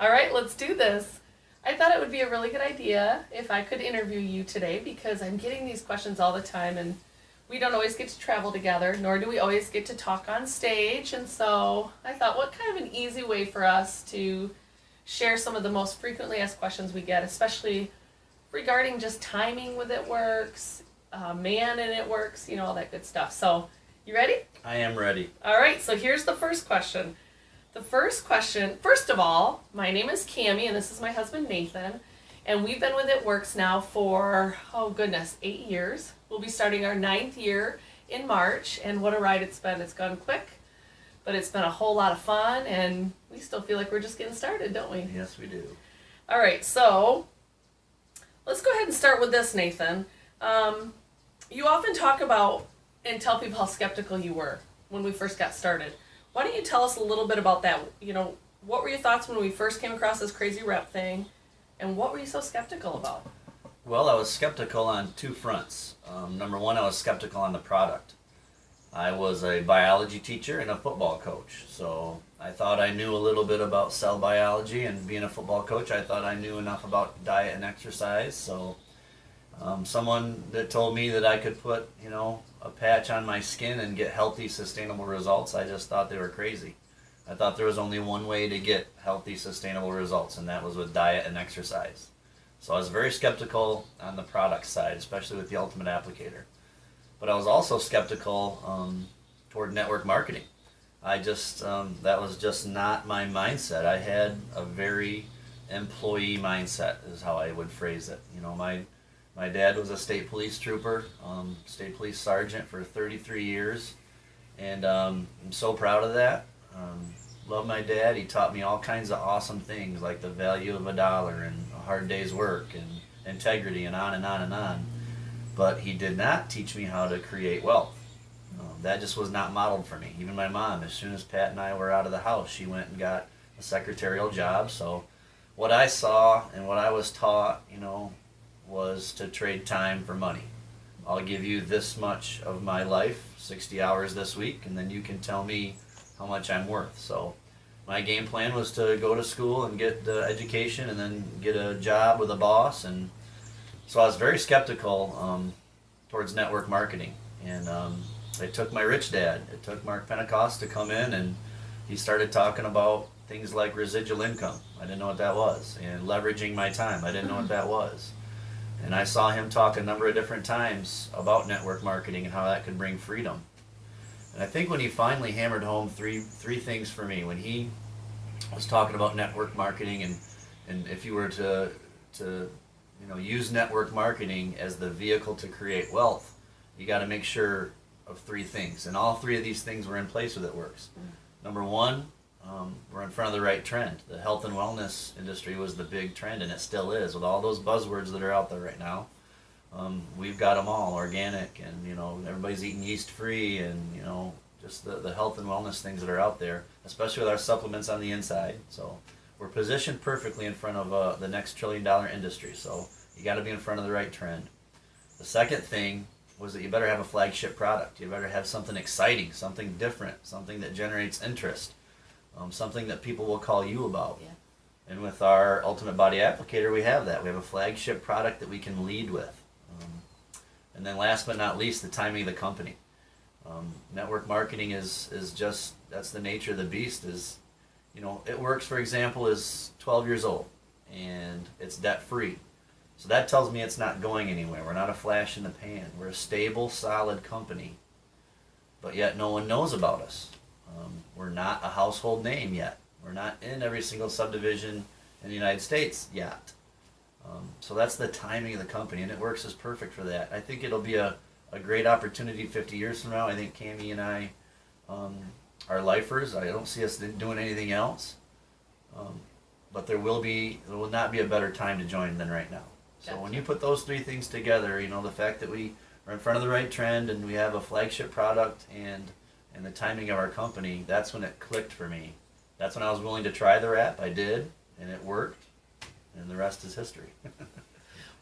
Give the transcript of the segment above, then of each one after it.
All right, let's do this. I thought it would be a really good idea if I could interview you today because I'm getting these questions all the time and we don't always get to travel together, nor do we always get to talk on stage. And so I thought, what kind of an easy way for us to share some of the most frequently asked questions we get, especially regarding just timing with It Works, man and It Works, all that good stuff. So, you ready? I am ready. All right, so here's the first question. The first question, first of all, my name is Cammie and this is my husband Nathan. And we've been with It Works now for, 8 years. We'll be starting our 9th year in March. And what a ride it's been. It's gone quick, but it's been a whole lot of fun. And we still feel like we're just getting started, don't we? Yes, we do. All right, so let's go ahead and start with this, Nathan. You often talk about and tell people how skeptical you were when we first got started. Why don't you tell us a little bit about that? What were your thoughts when we first came across this crazy rep thing, and what were you so skeptical about? Well, I was skeptical on two fronts. Number one, I was skeptical on the product. I was a biology teacher and a football coach, so I thought I knew a little bit about cell biology, and being a football coach, I thought I knew enough about diet and exercise. So someone that told me that I could put, a patch on my skin and get healthy, sustainable results, I just thought they were crazy. I thought there was only one way to get healthy, sustainable results, and that was with diet and exercise. So I was very skeptical on the product side, especially with the Ultimate Applicator. But I was also skeptical toward network marketing. That was just not my mindset. I had a very employee mindset, is how I would phrase it. My dad was a state police trooper, state police sergeant for 33 years, and I'm so proud of that. Love my dad. He taught me all kinds of awesome things like the value of a dollar and a hard day's work and integrity and on and on and on. But he did not teach me how to create wealth. That just was not modeled for me. Even my mom, as soon as Pat and I were out of the house, she went and got a secretarial job. So what I saw and what I was taught, was to trade time for money. I'll give you this much of my life, 60 hours this week, and then you can tell me how much I'm worth. So my game plan was to go to school and get the education and then get a job with a boss. And so I was very skeptical towards network marketing. And it took my rich dad, it took Mark Pentecost to come in, and he started talking about things like residual income. I didn't know what that was. And leveraging my time. I didn't know what that was. And I saw him talk a number of different times about network marketing and how that could bring freedom. And I think when he finally hammered home three things for me, when he was talking about network marketing and if you were to use network marketing as the vehicle to create wealth, you got to make sure of three things. And all three of these things were in place with It Works. Number one, we're in front of the right trend. The health and wellness industry was the big trend, and it still is. With all those buzzwords that are out there right now, we've got them all, organic, and everybody's eating yeast-free, and just the health and wellness things that are out there, especially with our supplements on the inside. So we're positioned perfectly in front of the next trillion-dollar industry. So you got to be in front of the right trend. The second thing was that you better have a flagship product. You better have something exciting, something different, something that generates interest. Something that people will call you about. Yeah. And with our Ultimate Body Applicator, we have that. We have a flagship product that we can lead with. And then last but not least, the timing of the company. Network marketing is just, that's the nature of the beast. It Works, for example, is 12 years old, and it's debt-free. So that tells me it's not going anywhere. We're not a flash in the pan. We're a stable, solid company, but yet no one knows about us. We're not a household name yet. We're not in every single subdivision in the United States yet. So that's the timing of the company, and It Works is perfect for that. I think it'll be a great opportunity 50 years from now. I think Cammie and I are lifers. I don't see us doing anything else. But there will not be a better time to join than right now. So when you put those three things together, the fact that we are in front of the right trend and we have a flagship product and the timing of our company, that's when it clicked for me. That's when I was willing to try the wrap. I did, and it worked, and the rest is history.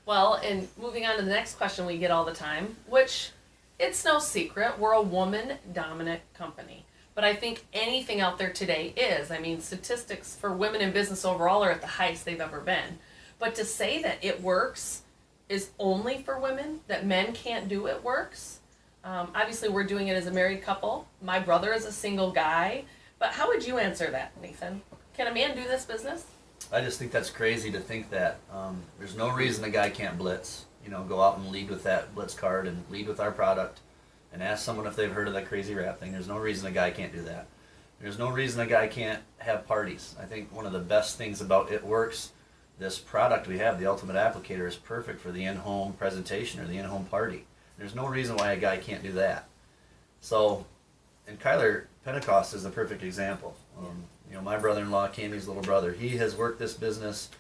Well, and moving on to the next question we get all the time, which it's no secret, we're a woman-dominant company. But But I think anything out there today is. I mean, statistics for women in business overall are at the highest they've ever been. But to say that it works is only for women, that men can't do it works. Obviously, we're doing it as a married couple. My brother is a single guy. But how would you answer that, Nathan? Can a man do this business? I just think that's crazy to think that. There's no reason a guy can't blitz. Go out and lead with that blitz card and lead with our product and ask someone if they've heard of that crazy rap thing. There's no reason a guy can't do that. There's no reason a guy can't have parties. I think one of the best things about It Works, this product we have, the Ultimate Applicator, is perfect for the in-home presentation or the in-home party. There's no reason why a guy can't do that. So, and Kyler Pentecost is the perfect example. My brother-in-law, Cammy's little brother, he has worked this business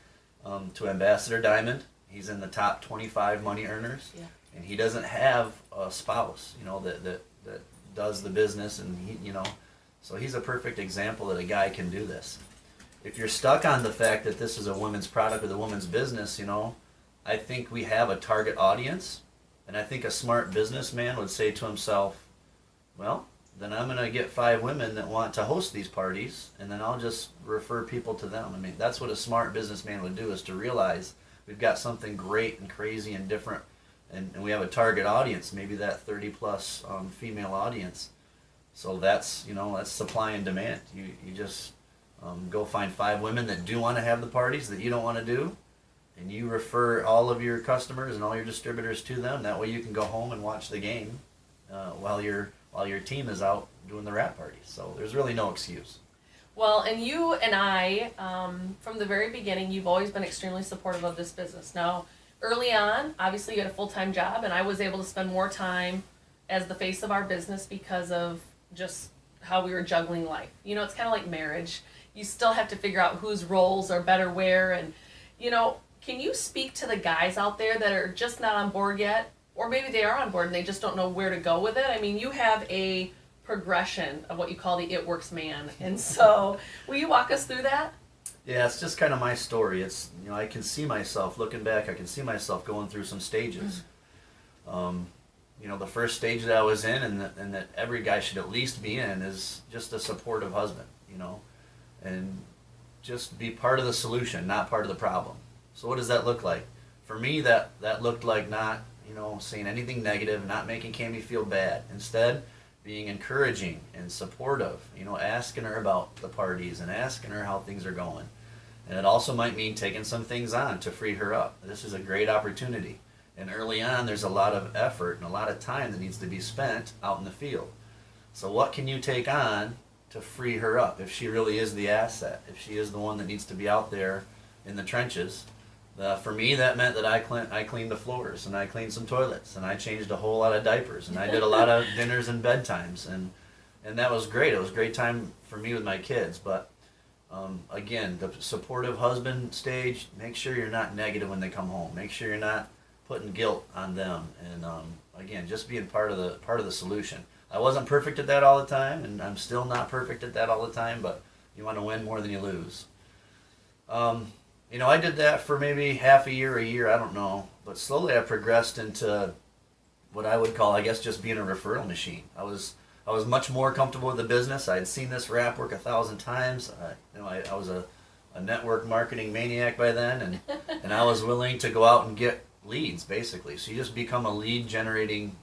to Ambassador Diamond. He's in the top 25 money earners. Yeah. And he doesn't have a spouse, that does the business, and so he's a perfect example that a guy can do this. If you're stuck on the fact that this is a woman's product or the woman's business, I think we have a target audience, and I think a smart businessman would say to himself, well, then I'm going to get 5 women that want to host these parties, and then I'll just refer people to them. I mean, that's what a smart businessman would do, is to realize we've got something great and crazy and different, and we have a target audience, maybe that 30-plus female audience. So that's, that's supply and demand. You just go find 5 women that do want to have the parties that you don't want to do, and you refer all of your customers and all your distributors to them. That way you can go home and watch the game while your team is out doing the rap parties. So there's really no excuse. Well, and you and I, from the very beginning, you've always been extremely supportive of this business. Now, early on, obviously you had a full-time job, and I was able to spend more time as the face of our business because of just how we were juggling life. It's kind of like marriage. You still have to figure out whose roles are better where, and, can you speak to the guys out there that are just not on board yet? Or maybe they are on board and they just don't know where to go with it. I mean, you have a progression of what you call the It Works man. And so, will you walk us through that? Yeah, it's just kind of my story. It's, I can see myself, looking back, I can see myself going through some stages. The first stage that I was in, and that every guy should at least be in, is just a supportive husband, and just be part of the solution, not part of the problem. So what does that look like? For me, that looked like not, saying anything negative, not making Cammie feel bad. Instead, being encouraging and supportive, asking her about the parties and asking her how things are going. And it also might mean taking some things on to free her up. This is a great opportunity. And early on, there's a lot of effort and a lot of time that needs to be spent out in the field. So what can you take on to free her up if she really is the asset, if she is the one that needs to be out there in the trenches? For me, that meant that I cleaned the floors, and I cleaned some toilets, and I changed a whole lot of diapers, and I did a lot of dinners and bedtimes, and that was great. It was a great time for me with my kids. But again, the supportive husband stage, make sure you're not negative when they come home. Make sure you're not putting guilt on them, and again, just being part of the solution. I wasn't perfect at that all the time, and I'm still not perfect at that all the time, but you want to win more than you lose. I did that for maybe half a year, I don't know. But slowly I progressed into what I would call, I guess, just being a referral machine. I was much more comfortable with the business. I had seen this rap work 1,000 times. I was a network marketing maniac by then, and I was willing to go out and get leads, basically. So you just become a lead generating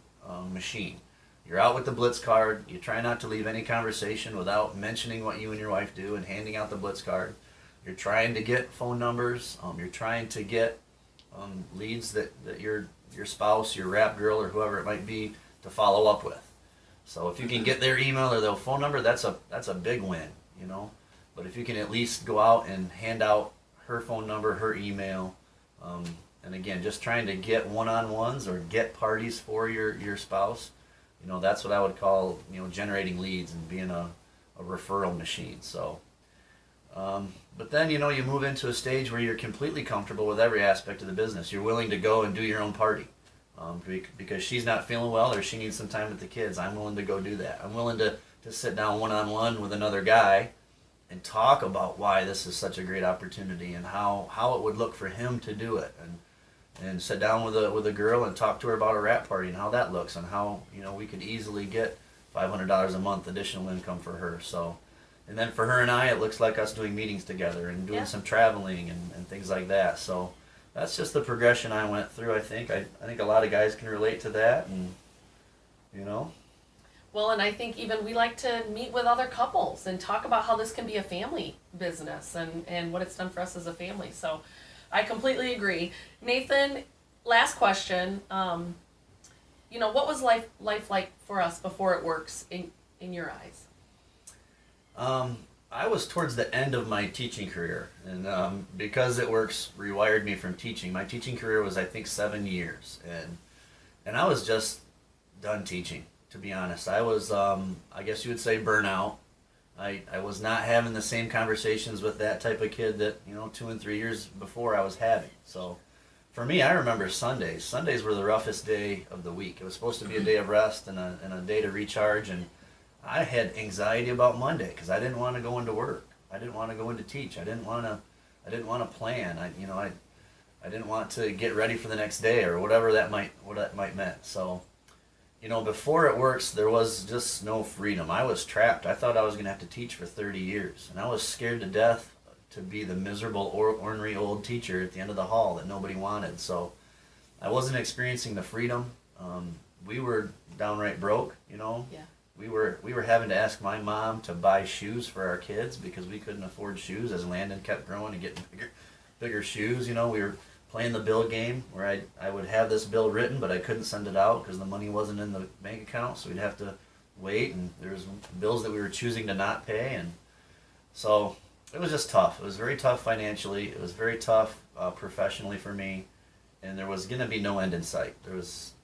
machine. You're out with the Blitz card. You try not to leave any conversation without mentioning what you and your wife do and handing out the Blitz card. You're trying to get phone numbers. You're trying to get leads that your spouse, your rap girl, or whoever it might be to follow up with. So if you can get their email or their phone number, that's a big win, But if you can at least go out and hand out her phone number, her email, and again, just trying to get one-on-ones or get parties for your spouse, that's what I would call, generating leads and being a referral machine. So. But then, you move into a stage where you're completely comfortable with every aspect of the business. You're willing to go and do your own party. Because she's not feeling well or she needs some time with the kids, I'm willing to go do that. I'm willing to sit down one-on-one with another guy and talk about why this is such a great opportunity and how it would look for him to do it. And sit down with a girl and talk to her about a rap party and how that looks and how, we could easily get $500 a month additional income for her. So, and then for her and I, it looks like us doing meetings together and doing Yeah. some traveling and things like that. So that's just the progression I went through. I think a lot of guys can relate to that, and you know. Well, and I think even we like to meet with other couples and talk about how this can be a family business and what it's done for us as a family. So I completely agree. Nathan, last question. What was life like for us before it works in your eyes? I was towards the end of my teaching career, and because it works rewired me from teaching. My teaching career was, I think, 7 years, and I was just done teaching. To be honest, I was, I guess you would say, burnout. I was not having the same conversations with that type of kid that 2 and 3 years before I was having. So, for me, I remember Sundays. Sundays were the roughest day of the week. It was supposed to be a day of rest and a day to recharge, and I had anxiety about Monday because I didn't want to go into work. I didn't want to go into teach. I didn't want to plan. I didn't want to get ready for the next day or whatever that might mean. So, before it works, there was just no freedom. I was trapped. I thought I was going to have to teach for 30 years, and I was scared to death to be the miserable, ornery old teacher at the end of the hall that nobody wanted. So, I wasn't experiencing the freedom. We were downright broke. Yeah. We were having to ask my mom to buy shoes for our kids because we couldn't afford shoes as Landon kept growing and getting bigger shoes. We were playing the bill game where I would have this bill written, but I couldn't send it out because the money wasn't in the bank account, so we'd have to wait, and there was bills that we were choosing to not pay, and so it was just tough. It was very tough financially. It was very tough professionally for me, and there was going to be no end in sight. There was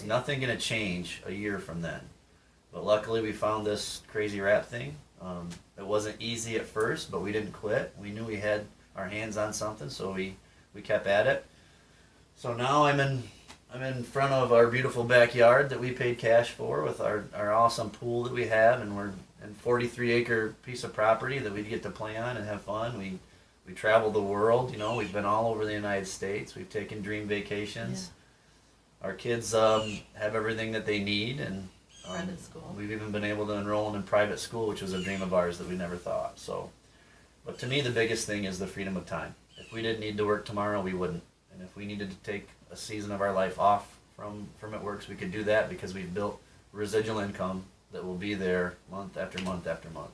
nothing going to change a year from then. But luckily we found this crazy rap thing. It wasn't easy at first, but we didn't quit. We knew we had our hands on something, so we kept at it. So now I'm in front of our beautiful backyard that we paid cash for with our awesome pool that we have, and we're in 43-acre piece of property that we get to play on and have fun. We travel the world, we've been all over the United States. We've taken dream vacations. Yeah. Our kids have everything that they need, and private school. We've even been able to enroll in private school, which was a dream of ours that we never thought. So, but to me, the biggest thing is the freedom of time. If we didn't need to work tomorrow, we wouldn't. And if we needed to take a season of our life off from It Works, we could do that because we've built residual income that will be there month after month after month.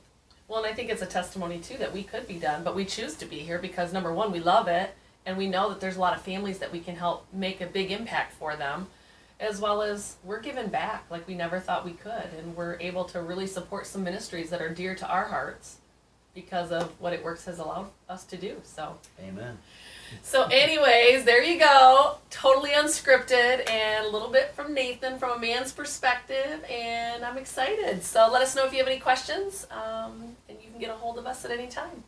Well, and I think it's a testimony too that we could be done, but we choose to be here because number one, we love it, and we know that there's a lot of families that we can help make a big impact for them, as well as we're giving back like we never thought we could, and we're able to really support some ministries that are dear to our hearts because of what It Works has allowed us to do. So amen. So anyways, there you go. Totally unscripted and a little bit from Nathan from a man's perspective, and I'm excited. So let us know if you have any questions, and you can get a hold of us at any time.